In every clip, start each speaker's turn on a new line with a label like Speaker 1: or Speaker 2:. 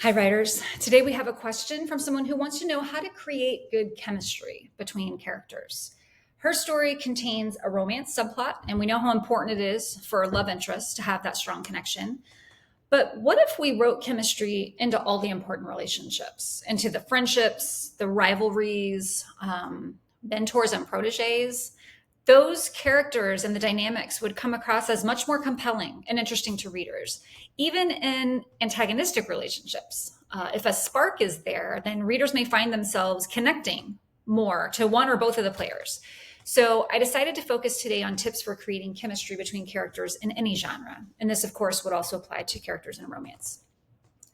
Speaker 1: Hi, writers. Today we have a question from someone who wants to know how to create good chemistry between characters. Her story contains a romance subplot, and we know how important it is for a love interest to have that strong connection. But what if we wrote chemistry into all the important relationships, into the friendships, the rivalries, mentors and proteges? Those characters and the dynamics would come across as much more compelling and interesting to readers, even in antagonistic relationships. If a spark is there, then readers may find themselves connecting more to one or both of the players. So I decided to focus today on tips for creating chemistry between characters in any genre. And this, of course, would also apply to characters in romance.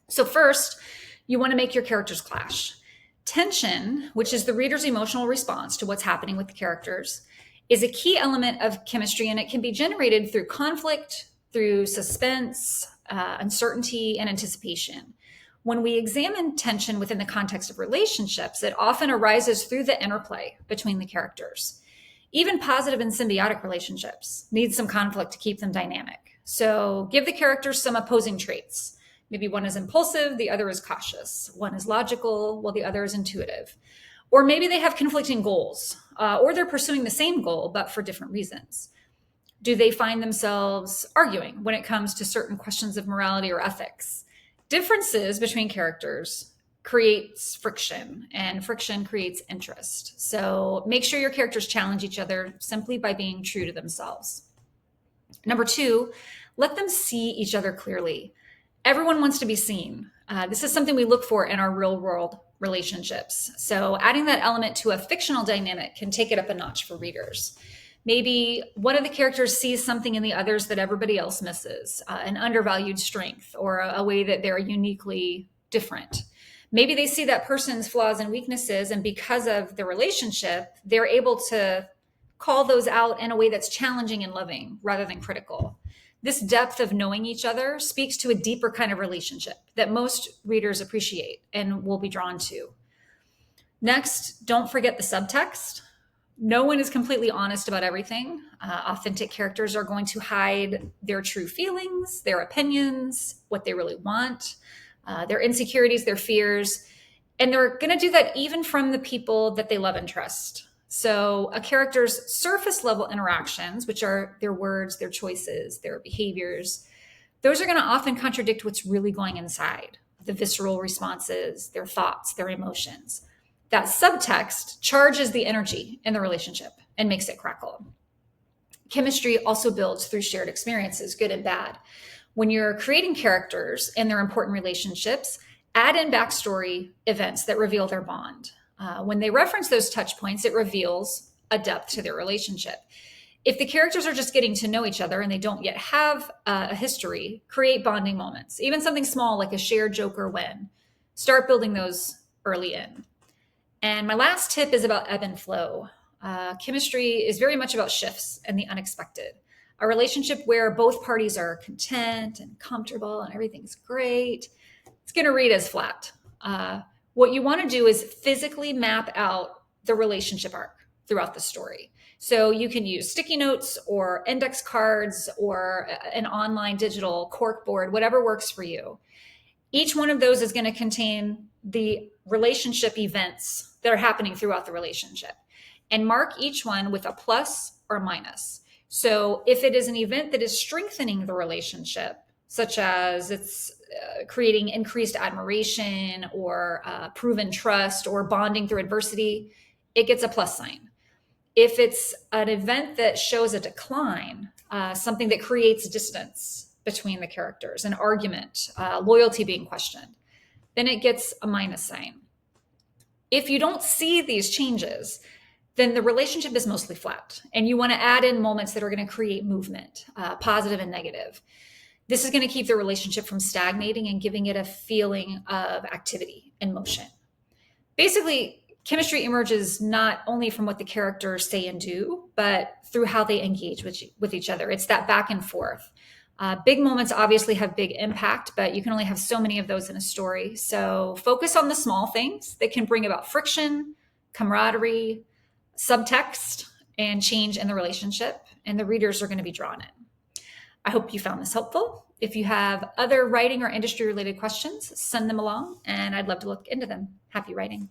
Speaker 1: So, first, you want to make your characters clash. Tension, which is the reader's emotional response to what's happening with the characters, is a key element of chemistry, and it can be generated through conflict, through suspense, uncertainty, and anticipation. When we examine tension within the context of relationships, it often arises through the interplay between the characters. Even positive and symbiotic relationships need some conflict to keep them dynamic. So give the characters some opposing traits. Maybe one is impulsive, the other is cautious. One is logical, while the other is intuitive. Or maybe they have conflicting goals, or they're pursuing the same goal, but for different reasons. Do they find themselves arguing when it comes to certain questions of morality or ethics? Differences between characters creates friction, and friction creates interest. So make sure your characters challenge each other simply by being true to themselves. Number two, let them see each other clearly. Everyone wants to be seen. This is something we look for in our real world relationships. So adding that element to a fictional dynamic can take it up a notch for readers. Maybe one of the characters sees something in the others that everybody else misses, an undervalued strength or a way that they're uniquely different. Maybe they see that person's flaws and weaknesses, and because of the relationship, they're able to call those out in a way that's challenging and loving rather than critical. This depth of knowing each other speaks to a deeper kind of relationship that most readers appreciate and will be drawn to. Next, don't forget the subtext. No one is completely honest about everything. Authentic characters are going to hide their true feelings, their opinions, what they really want, their insecurities, their fears. And they're going to do that even from the people that they love and trust. So a character's surface level interactions, which are their words, their choices, their behaviors, those are going to often contradict what's really going inside, the visceral responses, their thoughts, their emotions. That subtext charges the energy in the relationship and makes it crackle. Chemistry also builds through shared experiences, good and bad. When you're creating characters and their important relationships, add in backstory events that reveal their bond. When they reference those touch points, it reveals a depth to their relationship. If the characters are just getting to know each other and they don't yet have a history, create bonding moments, even something small like a shared joke or win. Start building those early in. And my last tip is about ebb and flow. Chemistry is very much about shifts and the unexpected. A relationship where both parties are content and comfortable and everything's great, it's going to read as flat. What you want to do is physically map out the relationship arc throughout the story. So you can use sticky notes or index cards or an online digital cork board, whatever works for you. Each one of those is going to contain the relationship events that are happening throughout the relationship, and mark each one with a plus or minus. So if it is an event that is strengthening the relationship, such as it's creating increased admiration or proven trust or bonding through adversity, it gets a plus sign. If it's an event that shows a decline, something that creates distance between the characters, an argument, loyalty being questioned, then it gets a minus sign. If you don't see these changes, then the relationship is mostly flat, and you want to add in moments that are going to create movement, positive and negative. This is going to keep the relationship from stagnating and giving it a feeling of activity and motion. Basically, chemistry emerges not only from what the characters say and do, but through how they engage with each other. It's that back and forth. Big moments obviously have big impact, but you can only have so many of those in a story. So focus on the small things that can bring about friction, camaraderie, subtext, and change in the relationship, and the readers are going to be drawn in. I hope you found this helpful. If you have other writing or industry related questions, send them along and I'd love to look into them. Happy writing.